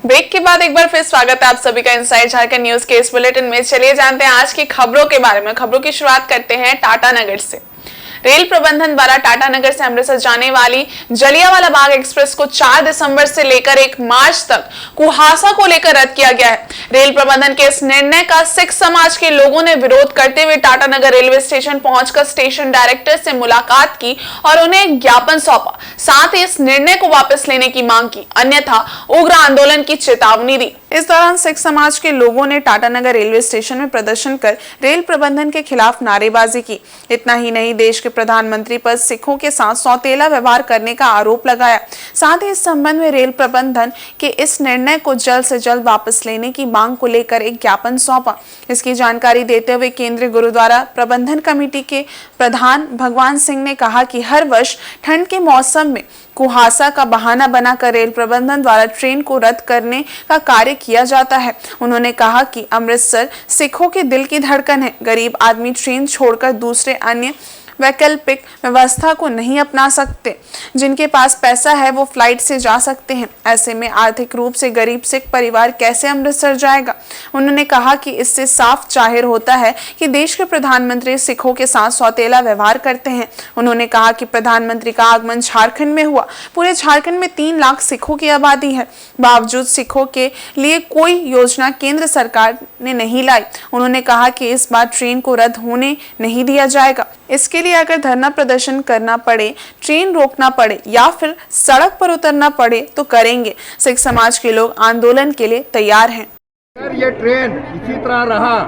Break के बाद एक बार फिर स्वागत है आप सभी का इनसाइड झारखंड न्यूज के इस बुलेटिन में। चलिए जानते हैं आज की खबरों के बारे में। खबरों की शुरुआत करते हैं टाटानगर से। रेल प्रबंधन द्वारा टाटानगर से अमृतसर जाने वाली जलियांवाला बाग एक्सप्रेस को 4 दिसंबर से लेकर 1 मार्च तक कुहासा को लेकर रद्द किया गया है। रेल प्रबंधन के इस निर्णय का सिख समाज के लोगों ने विरोध करते हुए टाटानगर रेलवे स्टेशन पहुंचकर स्टेशन डायरेक्टर से मुलाकात की और उन्हें एक ज्ञापन सौंपा। साथ ही इस निर्णय को वापस लेने की मांग की, अन्यथा उग्र आंदोलन की चेतावनी दी। इस दौरान सिख समाज के लोगों ने टाटानगर रेलवे स्टेशन में प्रदर्शन कर रेल प्रबंधन के खिलाफ नारेबाजी की। इतना ही नहीं, देश के प्रधानमंत्री पर सिखों के साथ सौतेला व्यवहार करने का आरोप लगाया। साथ ही इस संबंध में रेल प्रबंधन के इस निर्णय को जल्द से जल्द वापस लेने की मांग को लेकर एक ज्ञापन सौंपा। इसकी जानकारी देते हुए केंद्रीय गुरुद्वारा प्रबंधन कमेटी के प्रधान भगवान सिंह ने कहा कि हर वर्ष ठंड के मौसम में कुहासा का बहाना बनाकर रेल प्रबंधन द्वारा ट्रेन को रद्द करने का कार्य किया जाता है। उन्होंने कहा कि अमृतसर सिखों के दिल की धड़कन है। गरीब आदमी ट्रेन छोड़कर दूसरे अन्य वैकल्पिक व्यवस्था को नहीं अपना सकते। जिनके पास पैसा है वो फ्लाइट से जा सकते हैं। ऐसे में आर्थिक रूप से गरीब सिख परिवार कैसे अमृतसर जाएगा। उन्होंने कहा कि इससे साफ जाहिर होता है कि देश के प्रधानमंत्री सिखों के साथ सौतेला व्यवहार करते हैं। उन्होंने कहा कि प्रधानमंत्री का आगमन झारखंड में हुआ। पूरे झारखंड में 3 लाख सिखों की आबादी है, बावजूद सिखों के लिए कोई योजना केंद्र सरकार ने नहीं लाई। उन्होंने कहा कि इस बार ट्रेन को रद्द होने नहीं दिया जाएगा। इसके लिए अगर धरना प्रदर्शन करना पड़े, ट्रेन रोकना पड़े या फिर सड़क पर उतरना पड़े तो करेंगे। सिख समाज के लोग आंदोलन के लिए तैयार हैं। अगर ये ट्रेन इसी तरह रहा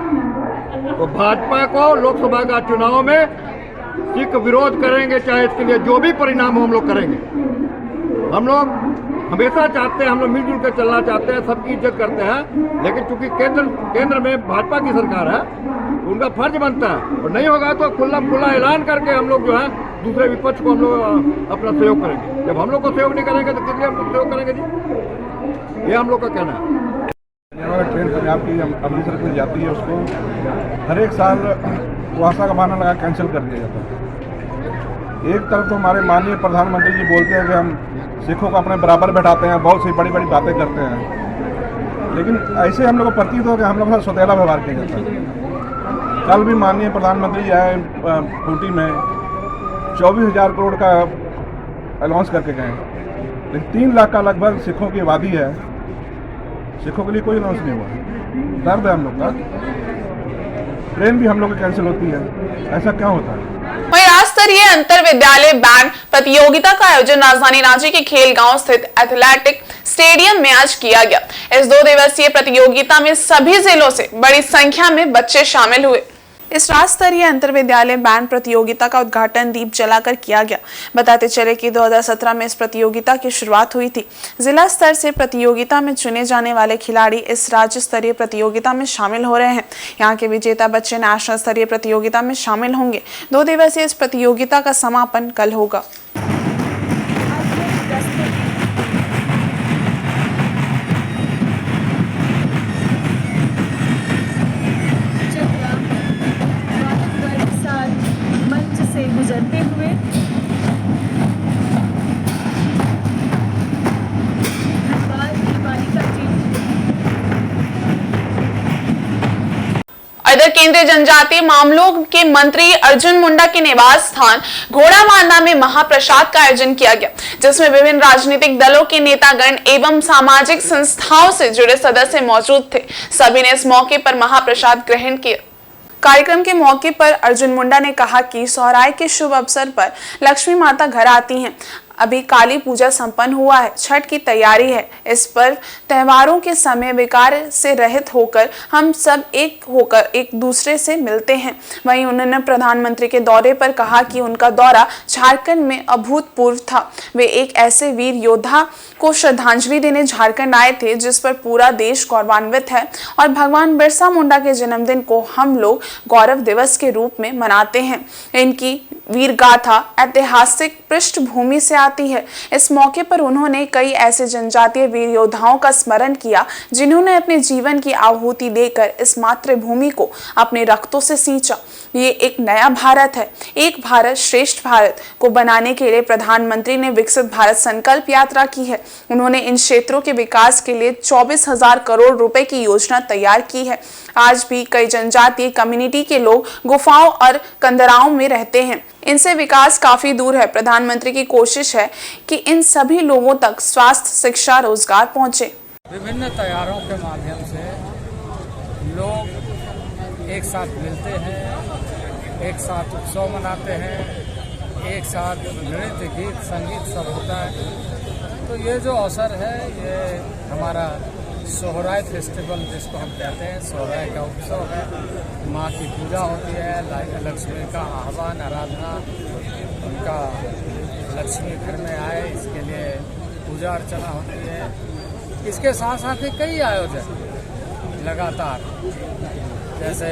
तो भाजपा को लोकसभा का चुनाव में सिख विरोध करेंगे, चाहे इसके लिए जो भी परिणाम हो हम लोग करेंगे। हम लोग हमेशा चाहते हैं, हम लोग मिलजुल कर चलना चाहते हैं, सबकी इज्जत करते हैं, लेकिन चूंकि केंद्र में भाजपा की सरकार है, उनका फर्ज बनता है और नहीं होगा तो खुला ऐलान करके हम लोग जो है दूसरे विपक्ष को हम लोग अपना सहयोग करेंगे। जब हम लोग को सहयोग नहीं करेंगे तो किस लिए हम लोग सहयोग करेंगे जी, ये हम लोग का कहना है। ट्रेन पंजाब की अमृतसर की जाती है, उसको हर एक साल कुहासा का बहाना लगा कैंसिल कर दिया जाता है। एक तरफ तो हमारे माननीय प्रधानमंत्री जी बोलते हैं कि हम सिखों को अपने बराबर बैठाते हैं, बहुत सी बड़ी बड़ी बातें करते हैं, लेकिन ऐसे हम लोग को प्रतीत हो कि हम लोग का सौतेला व्यवहार किया जाता है। कल भी माननीय प्रधानमंत्री आए खूंटी में 24,000 करोड़ का अलाउंस करके गए, लेकिन 3 लाख का लगभग सिखों की आबादी है, सिखों के लिए कोई अलाउंस नहीं हुआ। दर्द है हम लोग का। ट्रेन भी हम लोग की कैंसिल होती है, ऐसा क्या होता है। वहीं राज्य स्तरीय अंतर विद्यालय बैंड प्रतियोगिता का आयोजन राजधानी रांची के खेल गांव स्थित एथलेटिक स्टेडियम में आज किया गया। इस 2 दिवसीय प्रतियोगिता में सभी जिलों से बड़ी संख्या में बच्चे शामिल हुए। इस राज्य स्तरीय अंतर विद्यालय बैंड प्रतियोगिता का उद्घाटन दीप जलाकर किया गया। बताते चले कि 2017 में इस प्रतियोगिता की शुरुआत हुई थी। जिला स्तर से प्रतियोगिता में चुने जाने वाले खिलाड़ी इस राज्य स्तरीय प्रतियोगिता में शामिल हो रहे हैं। यहाँ के विजेता बच्चे नेशनल स्तरीय प्रतियोगिता में शामिल होंगे। 2 दिवसीय इस प्रतियोगिता का समापन कल होगा। गुजरते हुए इधर केंद्रीय जनजातीय मामलों के मंत्री अर्जुन मुंडा के निवास स्थान घोड़ाबांधा में महाप्रसाद का आयोजन किया गया, जिसमें विभिन्न राजनीतिक दलों के नेतागण एवं सामाजिक संस्थाओं से जुड़े सदस्य मौजूद थे। सभी ने इस मौके पर महाप्रसाद ग्रहण किया। कार्यक्रम के मौके पर अर्जुन मुंडा ने कहा कि सोहराय के शुभ अवसर पर लक्ष्मी माता घर आती हैं। अभी काली पूजा संपन्न हुआ है, छठ की तैयारी है। इस पर्व त्योहारों के समय विकार से रहित होकर हम सब एक होकर एक दूसरे से मिलते हैं। वहीं उन्होंने प्रधानमंत्री के दौरे पर कहा कि उनका दौरा झारखंड में अभूतपूर्व था। वे एक ऐसे वीर योद्धा को श्रद्धांजलि देने झारखंड आए थे जिस पर पूरा देश गौरवान्वित है और भगवान बिरसा मुंडा के जन्मदिन को हम लोग गौरव दिवस के रूप में मनाते हैं। इनकी वीर गाथा ऐतिहासिक पृष्ठभूमि से आती है। इस मौके पर उन्होंने कई ऐसे जनजातीय वीर योद्धाओं का स्मरण किया जिन्होंने अपने जीवन की आहुति देकर इस मातृभूमि को अपने रक्तों से सींचा। ये एक नया भारत है। एक भारत श्रेष्ठ भारत को बनाने के लिए प्रधानमंत्री ने विकसित भारत संकल्प यात्रा की है। उन्होंने इन क्षेत्रों के विकास के लिए 24,000 करोड़ रुपए की योजना तैयार की है। आज भी कई जनजातीय कम्युनिटी के लोग गुफाओं और कंदराओं में रहते हैं। इनसे विकास काफी दूर है। प्रधानमंत्री की कोशिश है कि इन सभी लोगों तक स्वास्थ्य, शिक्षा, रोजगार पहुंचे। विभिन्न त्योहारों के माध्यम से लोग एक साथ मिलते हैं, एक साथ उत्सव मनाते हैं, एक साथ नृत्य, गीत, संगीत सब होता है। तो ये जो अवसर है ये हमारा सोहराय फेस्टिवल जिसको हम कहते हैं, सोहराय का उत्सव है। माँ की पूजा होती है, लक्ष्मी का आह्वान, आराधना, उनका लक्ष्मी घर में आए इसके लिए पूजा अर्चना होती है। इसके साथ साथ ही कई आयोजन लगातार, जैसे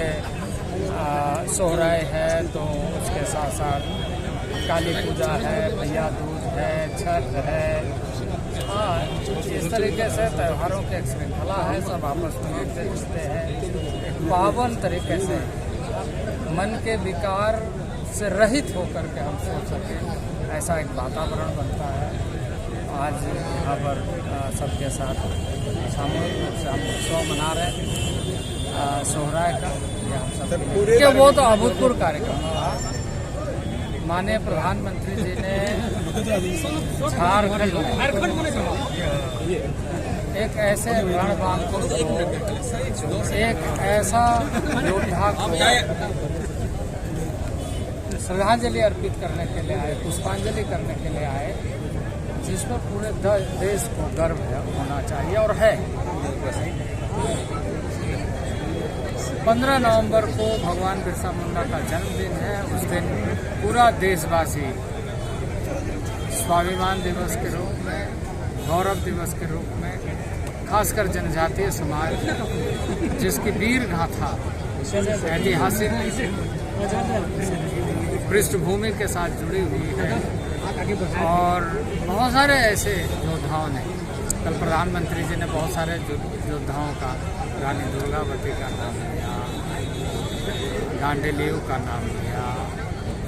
सोहराय है तो उसके साथ साथ काली पूजा है, भैया दूज है, छठ है। इस तरीके से त्योहारों की एक श्रृंखला है, सब आपस में मिलते जुलते हैं। एक पावन तरीके से मन के विकार से रहित होकर के हम सोच सकें, ऐसा एक वातावरण बनता है। आज यहाँ पर सबके साथ सामूहिक रूप से हम उत्सव मना रहे हैं सोहराय का। ये हम सब के वो तो अभूतपूर्व कार्यक्रम था। माननीय प्रधानमंत्री जी ने झारखंड एक ऐसे रणबांध को, एक ऐसा योद्धा को श्रद्धांजलि अर्पित करने के लिए आए, पुष्पांजलि करने के लिए आए, जिसमें पूरे देश को गर्व होना चाहिए और है। 15 नवंबर को भगवान बिरसा मुंडा का जन्मदिन है। उस दिन पूरा देशवासी स्वाभिमान दिवस के रूप में, गौरव दिवस के रूप में, खासकर जनजातीय समाज जिसकी वीर गाथा ऐतिहासिक पृष्ठभूमि के साथ जुड़ी हुई है, और बहुत सारे ऐसे योद्धाओं ने, कल प्रधानमंत्री जी ने बहुत सारे योद्धाओं का, रानी दुर्गावती का नाम लिया, गांडेलियो का नाम लिया,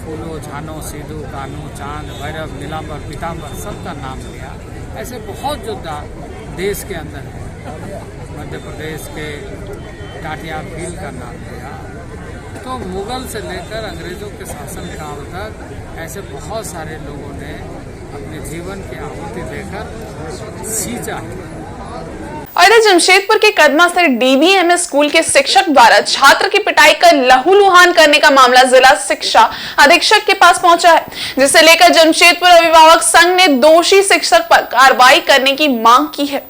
फूलो, झानो, सीधू, कानू, चांद, भैरव, नीलांबर, पीतांबर, सबका नाम लिया। ऐसे बहुत योद्धा देश के अंदर है। मध्य प्रदेश के टाटिया भील का नाम लिया। तो मुगल से लेकर अंग्रेज़ों के शासन काल तक ऐसे बहुत सारे लोगों ने अपने जीवन की आहुति देकर सींचा है। और इधर जमशेदपुर के कदमा स्थित DBMS स्कूल के शिक्षक द्वारा छात्र की पिटाई कर लहूलुहान करने का मामला जिला शिक्षा अधीक्षक के पास पहुंचा है, जिसे लेकर जमशेदपुर अभिभावक संघ ने दोषी शिक्षक पर कार्रवाई करने की मांग की है।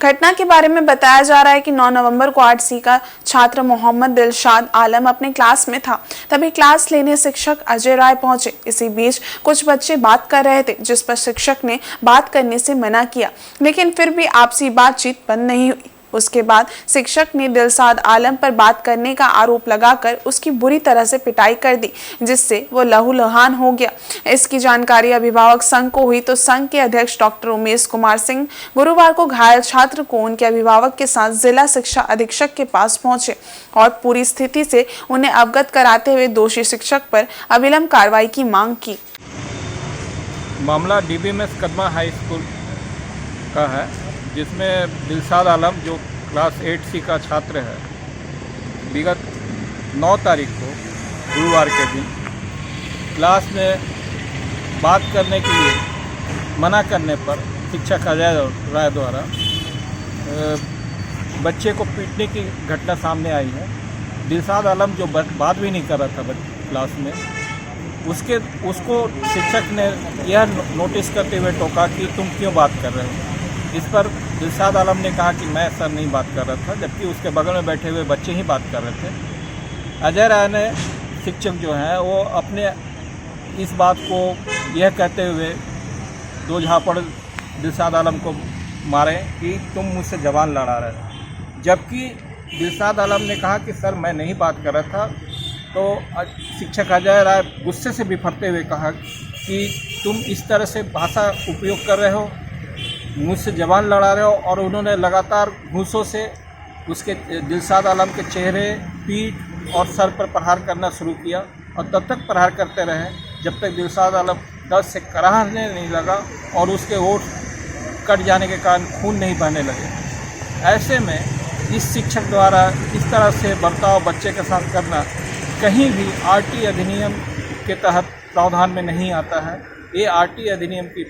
घटना के बारे में बताया जा रहा है कि 9 नवंबर को 8C का छात्र मोहम्मद दिलशाद आलम अपने क्लास में था। तभी क्लास लेने शिक्षक अजय राय पहुंचे। इसी बीच कुछ बच्चे बात कर रहे थे, जिस पर शिक्षक ने बात करने से मना किया, लेकिन फिर भी आपसी बातचीत बंद नहीं हुई। उसके बाद शिक्षक ने दिलशाद आलम पर बात करने का आरोप लगाकर उसकी बुरी तरह से पिटाई कर दी, जिससे वो लहूलुहान हो गया। इसकी जानकारी अभिभावक संघ को हुई तो संघ के अध्यक्ष डॉक्टर उमेश कुमार सिंह गुरुवार को घायल छात्र को उनके अभिभावक के साथ जिला शिक्षा अधीक्षक के पास पहुंचे और पूरी स्थिति से उन्हें अवगत कराते हुए दोषी शिक्षक पर अविलंब कार्रवाई की मांग की। मामला DBMS कदमा हाई स्कूल का है, जिसमें दिलशाद आलम जो क्लास 8C का छात्र है, विगत 9 तारीख को गुरुवार के दिन क्लास में बात करने के लिए मना करने पर शिक्षक अजय राय द्वारा बच्चे को पीटने की घटना सामने आई है। दिलशाद आलम जो बात भी नहीं कर रहा था क्लास में, उसको शिक्षक ने यह नोटिस करते हुए टोका कि तुम क्यों बात कर रहे हो। इस पर दिलशाद आलम ने कहा कि मैं सर नहीं बात कर रहा था, जबकि उसके बगल में बैठे हुए बच्चे ही बात कर रहे थे। अजय राय ने, शिक्षक जो हैं, वो अपने इस बात को यह कहते हुए 2 झापड़ दिलशाद आलम को मारे कि तुम मुझसे जबान लड़ा रहे हो, जबकि दिलशाद आलम ने कहा कि सर मैं नहीं बात कर रहा था। तो शिक्षक अजय राय गुस्से से बिफरते हुए कहा कि तुम इस तरह से भाषा उपयोग कर रहे हो, मुझसे जबान लड़ा रहे हो, और उन्होंने लगातार घूंसों से उसके दिलशाद आलम के चेहरे, पीठ और सर पर प्रहार करना शुरू किया और तब तक प्रहार करते रहे जब तक दिलशाद आलम दर्द से कराहने नहीं लगा और उसके होठ कट जाने के कारण खून नहीं बहने लगे। ऐसे में इस शिक्षक द्वारा इस तरह से बर्ताव बच्चे के साथ करना कहीं भी आरटी अधिनियम के तहत प्रावधान में नहीं आता है। ये आरटी अधिनियम की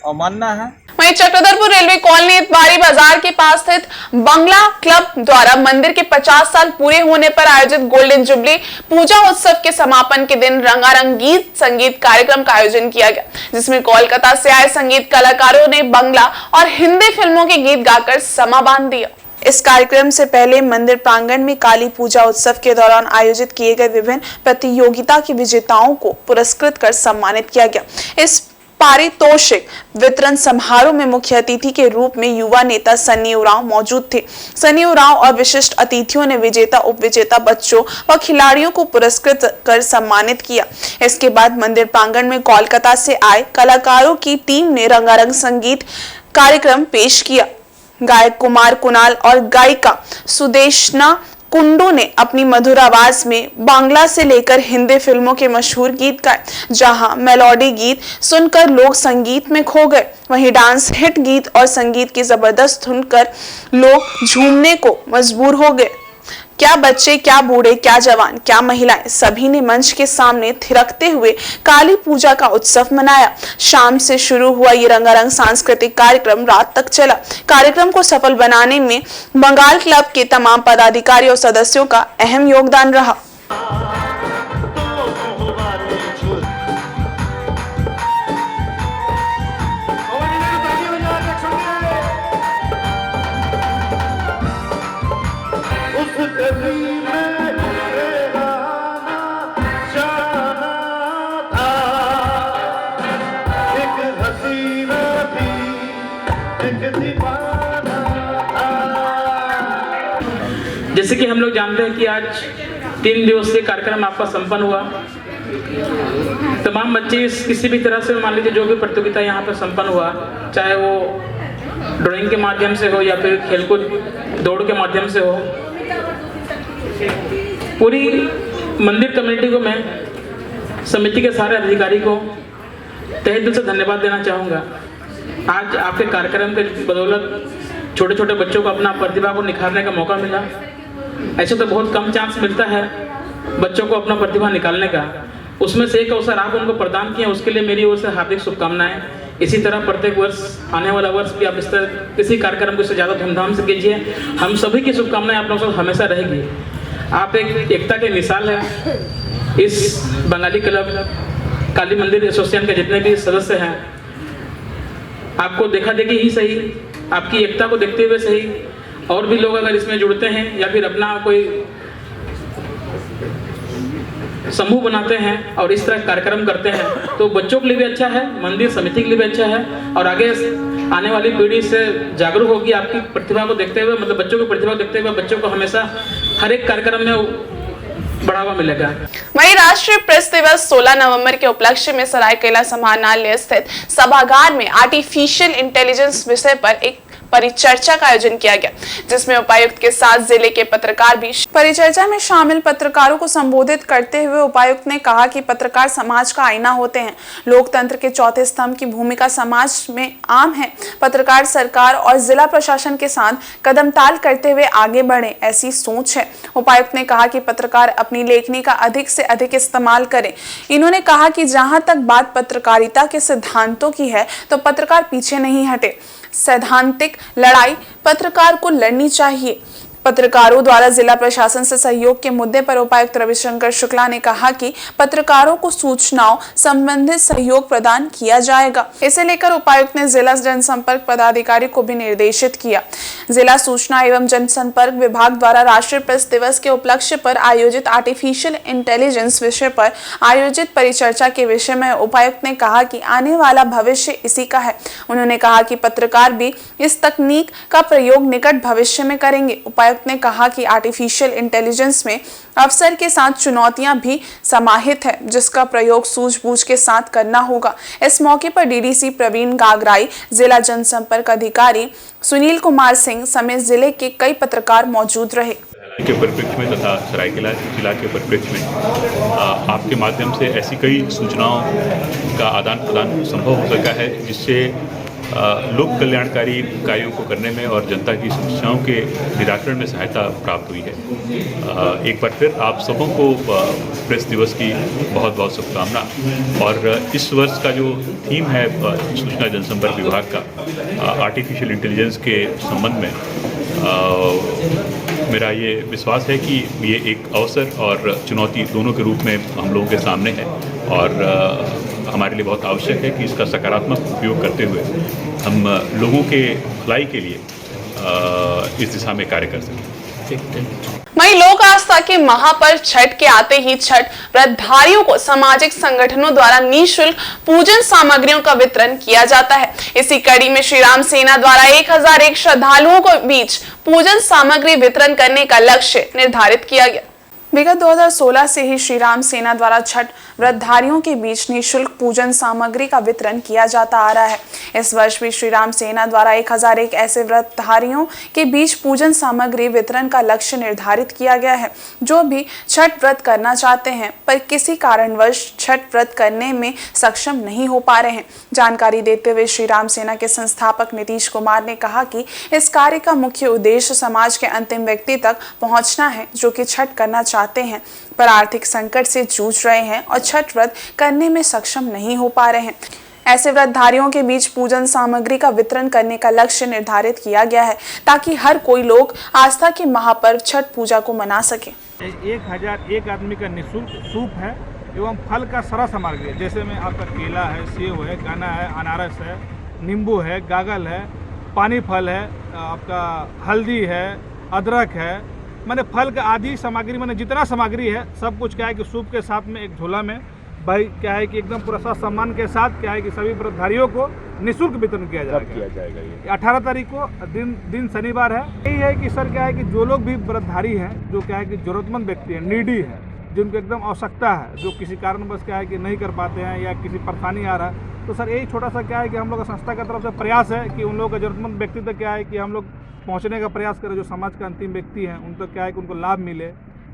अवमानना है। वहीं चक्रधरपुर रेलवे कॉलोनी इतवारी बाजार के पास स्थित बंगला क्लब द्वारा मंदिर के 50 साल पूरे होने पर आयोजित गोल्डन जुबली पूजा उत्सव के समापन के दिन रंगारंग गीत संगीत कार्यक्रम का आयोजन किया गया, जिसमें कोलकाता से आए संगीत कलाकारों ने बंगला और हिंदी फिल्मों के गीत गाकर समा बांध दिया। इस कार्यक्रम से पहले मंदिर प्रांगण में काली पूजा उत्सव के दौरान आयोजित किए गए विभिन्न प्रतियोगिता के विजेताओं को पुरस्कृत कर सम्मानित किया गया। इस पारितोषिक वितरण समारोह में मुख्य अतिथि के रूप में युवा नेता सन्नी उरांव मौजूद थे। सन्नी उरांव और विशिष्ट अतिथियों ने विजेता उपविजेता बच्चों व खिलाड़ियों को पुरस्कृत कर सम्मानित किया। इसके बाद मंदिर प्रांगण में कोलकाता से आए कलाकारों की टीम ने रंगारंग संगीत कार्यक्रम पेश किया। गायक कुमार कुणाल और गायिका सुदेशना कुंडू ने अपनी मधुर आवाज में बांग्ला से लेकर हिंदी फिल्मों के मशहूर गीत गाए, जहां मेलोडी गीत सुनकर लोग संगीत में खो गए। वहीं डांस हिट गीत और संगीत की जबरदस्त धुन कर लोग झूमने को मजबूर हो गए। क्या बच्चे, क्या बूढ़े, क्या जवान, क्या महिलाएं, सभी ने मंच के सामने थिरकते हुए काली पूजा का उत्सव मनाया। शाम से शुरू हुआ ये रंगारंग सांस्कृतिक कार्यक्रम रात तक चला। कार्यक्रम को सफल बनाने में बंगाल क्लब के तमाम पदाधिकारी और सदस्यों का अहम योगदान रहा। जैसे कि हम लोग जानते हैं कि आज 3 दिवसीय कार्यक्रम आपका संपन्न हुआ। तमाम बच्चे किसी भी तरह से मान लीजिए जो भी प्रतियोगिता यहाँ पर संपन्न हुआ, चाहे वो ड्राइंग के माध्यम से हो या फिर खेलकूद दौड़ के माध्यम से हो, पूरी मंदिर कमेटी को, मैं समिति के सारे अधिकारी को तहे दिल से धन्यवाद देना चाहूँगा। आज आपके कार्यक्रम के बदौलत छोटे छोटे बच्चों को अपना प्रतिभा को निखारने का मौका मिला। ऐसे तो बहुत कम चांस मिलता है बच्चों को अपना प्रतिभा निकालने का, उसमें से एक अवसर आप उनको प्रदान किए, उसके लिए मेरी ओर से हार्दिक शुभकामनाएं। इसी तरह प्रत्येक वर्ष, आने वाला वर्ष भी आप इस तरह किसी कार्यक्रम को इससे ज़्यादा धूमधाम से कीजिए। हम सभी की शुभकामनाएं आप लोगों से हमेशा रहेगी। आप एक एकता की मिसाल है। इस बंगाली क्लब काली मंदिर एसोसिएशन के जितने भी सदस्य हैं, आपको देखा देखी ही सही, आपकी एकता को देखते हुए सही, और भी लोग अगर इसमें जुड़ते हैं या फिर अपना कोई समूह बनाते हैं और इस तरह कार्यक्रम करते हैं, तो बच्चों के लिए भी अच्छा है, मंदिर समिति के लिए भी अच्छा है, और आगे आने वाली पीढ़ी से जागरूक होगी आपकी प्रतिभा को देखते हुए, मतलब बच्चों की प्रतिभा को देखते हुए बच्चों को हमेशा हर एक कार्यक्रम में बढ़ावा मिलेगा। वहीं राष्ट्रीय प्रेस दिवस 16 नवंबर के उपलक्ष्य में सरायकेला समाहरणालय स्थित सभागार में आर्टिफिशियल इंटेलिजेंस विषय पर एक परिचर्चा का आयोजन किया गया, जिसमें उपायुक्त के साथ जिले के पत्रकार भी। परिचर्चा में शामिल पत्रकारों को संबोधित करते हुए उपायुक्त ने कहा कि पत्रकार समाज का आईना होते हैं। लोकतंत्र के चौथे स्तंभ की भूमिका समाज में आम है। पत्रकार सरकार और जिला प्रशासन के साथ कदम ताल करते हुए आगे बढ़े, ऐसी सोच है। उपायुक्त ने कहा कि पत्रकार अपनी लेखनी का अधिक से अधिक इस्तेमाल करें। इन्होंने कहा कि जहां तक बात पत्रकारिता के सिद्धांतों की है, तो पत्रकार पीछे नहीं हटे। सैद्धांतिक लड़ाई पत्रकार को लड़नी चाहिए। पत्रकारों द्वारा जिला प्रशासन से सहयोग के मुद्दे पर उपायुक्त रविशंकर शुक्ला ने कहा कि पत्रकारों को सूचनाओं संबंधित सहयोग प्रदान किया जाएगा। इसे लेकर उपायुक्त ने जिला जनसंपर्क पदाधिकारी को भी निर्देशित किया। जिला सूचना एवं जनसंपर्क विभाग द्वारा राष्ट्रीय प्रेस दिवस के उपलक्ष्य पर आयोजित आर्टिफिशियल इंटेलिजेंस विषय पर आयोजित परिचर्चा के विषय में उपायुक्त ने कहा कि आने वाला भविष्य इसी का है। उन्होंने कहा कि पत्रकार भी इस तकनीक का प्रयोग निकट भविष्य में करेंगे। उपायुक्त ने कहा कि आर्टिफिशियल इंटेलिजेंस में अवसर के साथ चुनौतियां भी समाहित है, जिसका प्रयोग सूझबूझ के साथ करना होगा। इस मौके पर डीडीसी प्रवीण गागराई, जिला जनसंपर्क अधिकारी सुनील कुमार सिंह समेत जिले के कई पत्रकार मौजूद रहे। के परिप्रेक्ष्य में तथा सरायकेला जिला के परिप्रेक्ष्य में आपके माध्यम से ऐसी कई सूचनाओं का आदान प्रदान संभव हो सका है जिससे लोक कल्याणकारी कार्यों को करने में और जनता की समस्याओं के निराकरण में सहायता प्राप्त हुई है। एक बार फिर आप सबों को प्रेस दिवस की बहुत बहुत शुभकामना। और इस वर्ष का जो थीम है सूचना जनसंपर्क विभाग का आर्टिफिशियल इंटेलिजेंस के संबंध में मेरा ये विश्वास है कि ये एक अवसर और चुनौती दोनों के रूप में हम लोगों के सामने है और हमारे लिए बहुत आवश्यक है कि इसका सकारात्मक उपयोग करते हुए हम लोगों के भलाई के लिए इस दिशा में कार्य कर सकें। वहीं लोक आस्था के महापर्व छठ के आते ही छठ व्रतधारियों को सामाजिक संगठनों द्वारा निःशुल्क पूजन सामग्रियों का वितरण किया जाता है। इसी कड़ी में श्री राम सेना द्वारा 1001 श्रद्धालुओं को बीच पूजन सामग्री वितरण करने का लक्ष्य निर्धारित किया गया। विगत 2016 से ही श्री राम सेना द्वारा छठ व्रतधारियों के बीच निःशुल्क पूजन सामग्री का वितरण किया जाता आ रहा है। इस वर्ष भी श्री राम सेना द्वारा 1001 ऐसे व्रतधारियों के बीच पूजन सामग्री वितरण का लक्ष्य निर्धारित किया गया है जो भी छठ व्रत करना चाहते हैं पर किसी कारणवश छठ व्रत करने में सक्षम नहीं हो पा रहे हैं। जानकारी देते हुए श्री राम सेना के संस्थापक नीतीश कुमार ने कहा कि इस कार्य का मुख्य उद्देश्य समाज के अंतिम व्यक्ति तक पहुंचना है जो कि छठ करना चाहते हैं पर आर्थिक संकट से जूझ रहे हैं और छठ व्रत करने में सक्षम नहीं हो पा रहे हैं। ऐसे व्रतधारियों के बीच पूजन सामग्री का वितरण करने का लक्ष्य निर्धारित किया गया है ताकि हर कोई लोग आस्था के महापर्व छठ पूजा को मना सके। 1001 आदमी का निःशुल्क सूप है एवं फल का सारा सामग्री है, जैसे में आपका केला है, सेब है, गन्ना है, अनारस है, नींबू है, गागल है, पानी फल है, आपका हल्दी है, अदरक है, मैंने फल का आदि सामग्री मैंने जितना सामग्री है सब कुछ क्या है कि सूप के साथ में एक झोला में भाई क्या है कि एकदम पूरा सम्मान के साथ क्या है कि सभी व्रतधारियों को निःशुल्क वितरण किया जाएगा। ये 18 तारीख को दिन शनिवार है। यही है कि सर क्या है कि जो लोग भी व्रतधारी हैं जो क्या है कि जरूरतमंद व्यक्ति हैं, नीडी है, जिनको एकदम आवश्यकता है, जो किसी कारणवश क्या है कि नहीं कर पाते हैं या किसी परेशानी आ रहा है, तो सर यही छोटा सा क्या है कि हम लोग का संस्था की तरफ से प्रयास है कि उन लोगों का जरूरतमंद व्यक्ति तक क्या है कि हम लोग पहुंचने का प्रयास करें, जो समाज का अंतिम व्यक्ति हैं उन तक क्या है कि उनको लाभ मिले।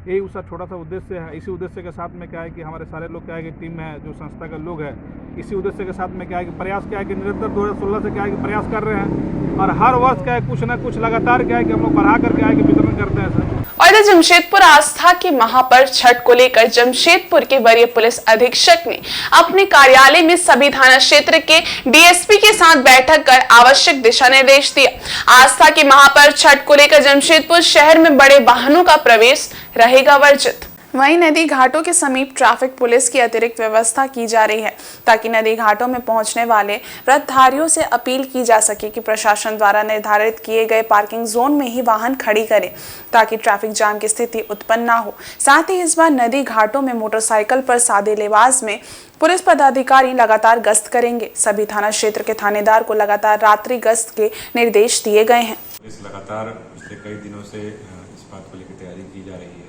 यही उसका छोटा सा उद्देश्य है। इसी उद्देश्य के साथ में क्या है कि हमारे सारे लोग क्या है कि टीम है जो संस्था के लोग हैं, इसी उद्देश्य के साथ में क्या है कि प्रयास क्या है कि निरंतर 2016 से क्या है कि प्रयास कर रहे हैं और हर वर्ष क्या है कुछ ना कुछ लगातार क्या है कि हम लोग बढ़ा कर क्या है कि वितरण करते हैं सर। और इधर जमशेदपुर आस्था के महापर्व छठ को लेकर जमशेदपुर के वरीय पुलिस अधीक्षक ने अपने कार्यालय में सभी थाना क्षेत्र के डीएसपी के साथ बैठक कर आवश्यक दिशा निर्देश दिया। आस्था के महापर्व छठ को लेकर जमशेदपुर शहर में बड़े वाहनों का प्रवेश रहेगा वर्जित। वहीं नदी घाटों के समीप ट्रैफिक पुलिस की अतिरिक्त व्यवस्था की जा रही है ताकि नदी घाटों में पहुंचने वाले व्रतधारियों से अपील की जा सके कि प्रशासन द्वारा निर्धारित किए गए पार्किंग जोन में ही वाहन खड़ी करें ताकि ट्रैफिक जाम की स्थिति उत्पन्न ना हो। साथ ही इस बार नदी घाटों में मोटरसाइकिल पर सादे लिबास में पुलिस पदाधिकारी लगातार गश्त करेंगे। सभी थाना क्षेत्र के थानेदार को लगातार रात्रि गश्त के निर्देश दिए गए हैं। पुलिस लगातार पिछले कई दिनों से इस बात को लेकर तैयारी की जा रही है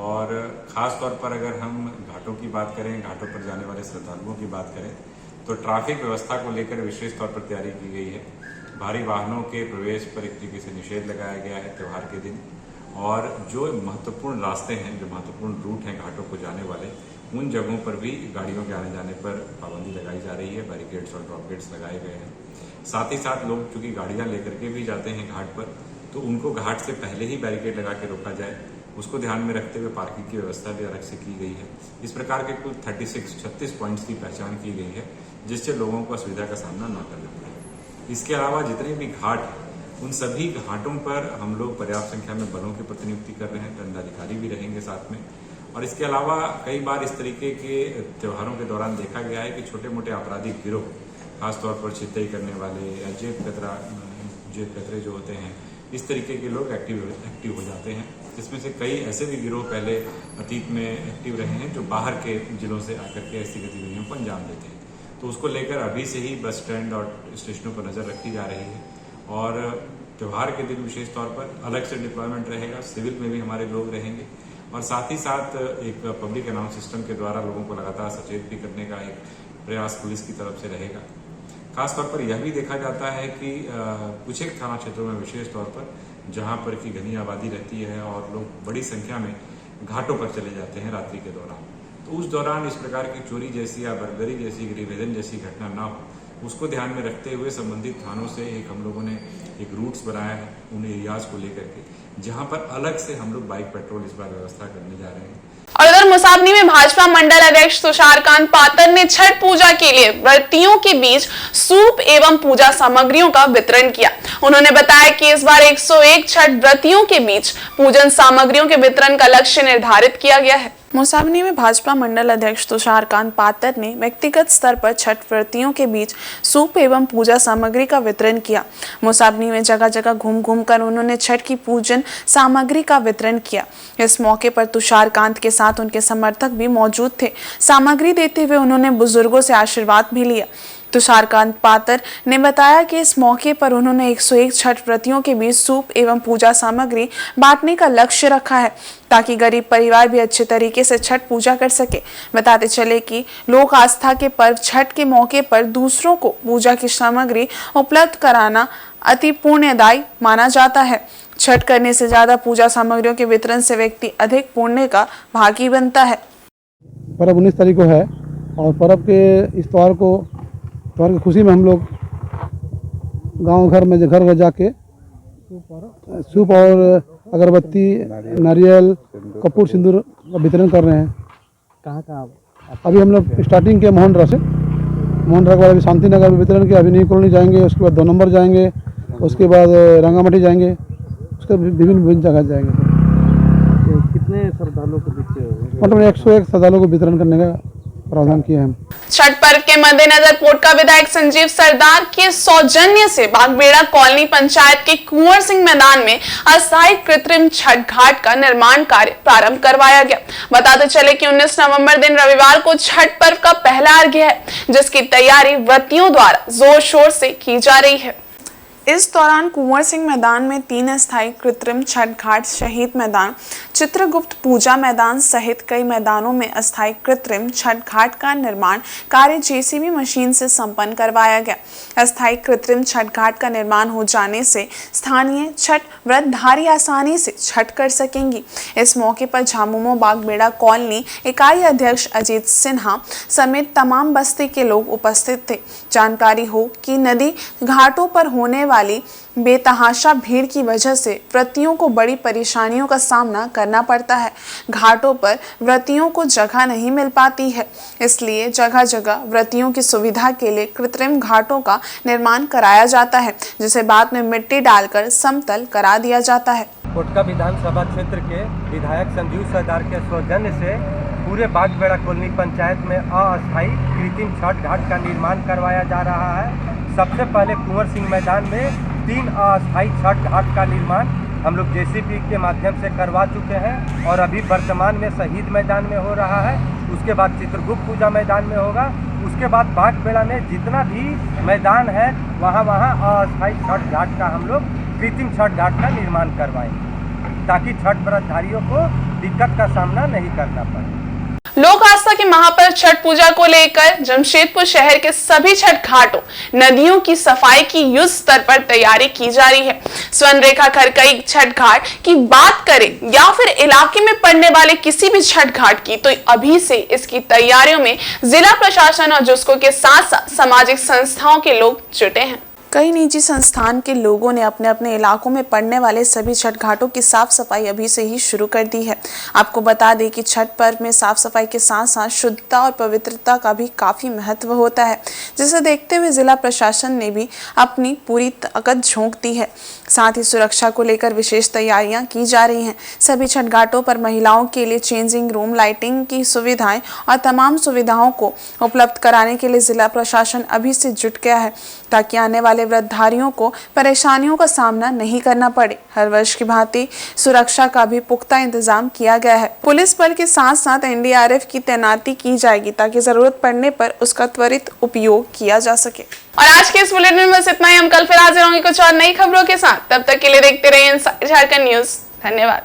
और ख़ास तौर पर अगर हम घाटों की बात करें, घाटों पर जाने वाले श्रद्धालुओं की बात करें तो ट्रैफिक व्यवस्था को लेकर विशेष तौर पर तैयारी की गई है। भारी वाहनों के प्रवेश पर एक तरीके से निषेध लगाया गया है त्यौहार के दिन और जो महत्वपूर्ण रास्ते हैं, जो महत्वपूर्ण रूट हैं घाटों को जाने वाले, उन जगहों पर भी गाड़ियों के आने जाने पर पाबंदी लगाई जा रही है। बैरिकेड्स और ड्रॉप गेट्स लगाए गए हैं। साथ ही साथ लोग चूंकि गाड़ियां लेकर के भी जाते हैं घाट पर तो उनको घाट से पहले ही बैरिकेड लगा के रोका जाए, उसको ध्यान में रखते हुए पार्किंग की व्यवस्था भी अलग से की गई है। इस प्रकार के कुल 36 पॉइंट्स की पहचान की गई है जिससे लोगों को असुविधा का सामना न करना पड़े। इसके अलावा जितने भी घाट, उन सभी घाटों पर हम लोग पर्याप्त संख्या में बलों की प्रतिनियुक्ति कर रहे हैं, दंडाधिकारी भी रहेंगे साथ में। और इसके अलावा कई बार इस तरीके के त्योहारों के दौरान देखा गया है कि छोटे मोटे आपराधिक गिरोह, खासतौर पर छिनतई करने वाले या जेब कतरे जो होते हैं, इस तरीके के लोग एक्टिव हो जाते हैं, जिसमें से कई ऐसे भी गिरोह पहले अतीत में एक्टिव रहे हैं जो बाहर के जिलों से आकर के ऐसी गतिविधियों को अंजाम देते हैं। तो उसको लेकर अभी से ही बस स्टैंड और स्टेशनों पर नज़र रखी जा रही है और त्यौहार के दिन विशेष तौर पर अलग से डिप्लॉयमेंट रहेगा, सिविल में भी हमारे लोग रहेंगे और साथ ही साथ एक पब्लिक अनाउंस सिस्टम के द्वारा लोगों को लगातार सचेत भी करने का एक प्रयास पुलिस की तरफ से रहेगा। खासतौर पर यह भी देखा जाता है कि कुछ एक थाना क्षेत्रों में विशेष तौर पर जहाँ पर की घनी आबादी रहती है और लोग बड़ी संख्या में घाटों पर चले जाते हैं रात्रि के दौरान। तो उस दौरान इस प्रकार की चोरी जैसी या बर्बरी जैसी, गृहभेदन जैसी घटना ना हो, उसको ध्यान में रखते हुए संबंधित थानों से हम लोगों ने एक रूट्स बनाया है उन एरियाज को लेकर के, जहां पर अलग से हम लोग बाइक पेट्रोल इस बार व्यवस्था करने जा रहे हैं। और उधर मुसाबनी में भाजपा मंडल अध्यक्ष तुषारकांत पातर ने छठ पूजा के लिए व्रतियों के बीच सूप एवं पूजा सामग्रियों का वितरण किया। उन्होंने बताया कि इस बार 101 छठ व्रतियों के बीच पूजन सामग्रियों के वितरण का लक्ष्य निर्धारित किया गया है। मुसाबनी में भाजपा मंडल अध्यक्ष तुषारकांत पातर ने व्यक्तिगत स्तर पर छठ व्रतियों के बीच सूप एवं पूजा सामग्री का वितरण किया। मुसाबनी में जगह जगह घूम घूम कर उन्होंने छठ की पूजन सामग्री का वितरण किया। इस मौके पर तुषारकांत के साथ उनके समर्थक भी मौजूद थे। सामग्री देते हुए उन्होंने बुजुर्गों से आशीर्वाद भी लिया। तुषारकांत पातर ने बताया कि इस मौके पर उन्होंने 101 छठ व्रतियों के बीच सूप एवं पूजा सामग्री बांटने का लक्ष्य रखा है, ताकि गरीब परिवार भी अच्छे तरीके से छठ पूजा कर सके। बताते चले कि लोक आस्था के पर्व छठ के मौके पर दूसरों को पूजा की सामग्री उपलब्ध कराना अति पुण्यदायी माना जाता है। छठ करने से ज्यादा पूजा सामग्रियों के वितरण से व्यक्ति अधिक पुण्य का भागी बनता है। पर्व 19 तारीख को है और पर्व के इस त्योहार की खुशी में हम लोग गांव घर में घर जाके सूप और अगरबत्ती, नारियल, कपूर, सिंदूर का वितरण कर रहे हैं। कहाँ अभी हम लोग स्टार्टिंग किया मोहनरा से, मोहनरा के बाद अभी शांति नगर में वितरण किया। अभी न्यू कॉलोनी जाएंगे, उसके बाद 2 नंबर जाएंगे, उसके बाद रंगामठी जाएंगे, उसके विभिन्न जगह जाएंगे। तो कितने श्रद्धालुओं को मतलब 101 श्रद्धालुओं को वितरण करने का प्रावधान किया है। छठ पर्व के मद्देनजर पोटका विधायक संजीव सरदार के सौजन्य से बागबेड़ा कॉलोनी पंचायत के कुंवर सिंह मैदान में अस्थायी कृत्रिम छठ घाट का निर्माण कार्य प्रारंभ करवाया गया। बताते चले कि 19 नवंबर दिन रविवार को छठ पर्व का पहला अर्घ्य है, जिसकी तैयारी व्रतियों द्वारा जोर शोर से की जा रही है। इस दौरान कुंवर सिंह मैदान में 3 अस्थायी कृत्रिम छठ घाट, शहीद मैदान, चित्रगुप्त पूजा मैदान सहित कई मैदानों में अस्थायी कृत्रिम छठ घाट का निर्माण कार्य जेसीबी मशीन से संपन्न करवाया गया। अस्थायी कृत्रिम छठ घाट का निर्माण हो जाने से स्थानीय छठ व्रतधारी आसानी से छठ कर सकेंगी। इस मौके पर झामुमो बागबेड़ा कॉलोनी इकाई अध्यक्ष अजीत सिन्हा समेत तमाम बस्ती के लोग उपस्थित थे। जानकारी हो कि नदी घाटों पर होने वाली बेतहाशा भीड़ की वजह से व्रतियों को बड़ी परेशानियों का सामना करना पड़ता है। घाटों पर व्रतियों को जगह नहीं मिल पाती है, इसलिए जगह जगह व्रतियों की सुविधा के लिए कृत्रिम घाटों का निर्माण कराया जाता है, जिसे बाद में मिट्टी डालकर समतल करा दिया जाता है। पोटका विधानसभा क्षेत्र के विधायक संजीव सरदार के सौजन्य से पूरे बागबेड़ा कॉलोनी पंचायत में अस्थायी कृत्रिम छठ घाट का निर्माण करवाया जा रहा है। सबसे पहले कुंवर सिंह मैदान में 3 अस्थायी छठ घाट का निर्माण हम लोग जेसीबी के माध्यम से करवा चुके हैं और अभी वर्तमान में शहीद मैदान में हो रहा है। उसके बाद चित्रगुप्त पूजा मैदान में होगा। उसके बाद बागबेड़ा में जितना भी मैदान है वहाँ अस्थायी छठ घाट का हम लोग कृत्रिम छठ घाट का निर्माण करवाएंगे, ताकि छठ व्रतधारियों को दिक्कत का सामना नहीं करना पड़े। लोक आस्था के महापर्व छठ पूजा को लेकर जमशेदपुर शहर के सभी छठ घाटों, नदियों की सफाई की युद्ध स्तर पर तैयारी की जा रही है। स्वर्ण रेखा खरकई छठ घाट की बात करें या फिर इलाके में पड़ने वाले किसी भी छठ घाट की, तो अभी से इसकी तैयारियों में जिला प्रशासन और जुस्को के साथ साथ सामाजिक संस्थाओं के लोग जुटे हैं। कई निजी संस्थान के लोगों ने अपने अपने इलाकों में पड़ने वाले सभी छठ घाटों की साफ सफाई अभी से ही शुरू कर दी है। आपको बता दें कि छठ पर्व में साफ सफाई के साथ साथ शुद्धता और पवित्रता का भी काफी महत्व होता है, जिसे देखते हुए जिला प्रशासन ने भी अपनी पूरी ताकत झोंक दी है। साथ ही सुरक्षा को लेकर विशेष तैयारियां की जा रही हैं। सभी छठ घाटों पर महिलाओं के लिए चेंजिंग रूम, लाइटिंग की सुविधाएं और तमाम सुविधाओं को उपलब्ध कराने के लिए जिला प्रशासन अभी से जुट गया है, ताकि आने वाले व्रतधारियों को परेशानियों का सामना नहीं करना पड़े। हर वर्ष की भांति सुरक्षा का भी पुख्ता इंतजाम किया गया है। पुलिस बल के साथ साथ एनडीआरएफ की तैनाती की जाएगी, ताकि जरूरत पड़ने पर उसका त्वरित उपयोग किया जा सके। और आज के इस बुलेटिन में बस इतना ही। हम कल फिर हाजिर होंगे कुछ और नई खबरों के साथ। तब तक के लिए देखते रहिए इनसाइड झारखंड न्यूज। धन्यवाद।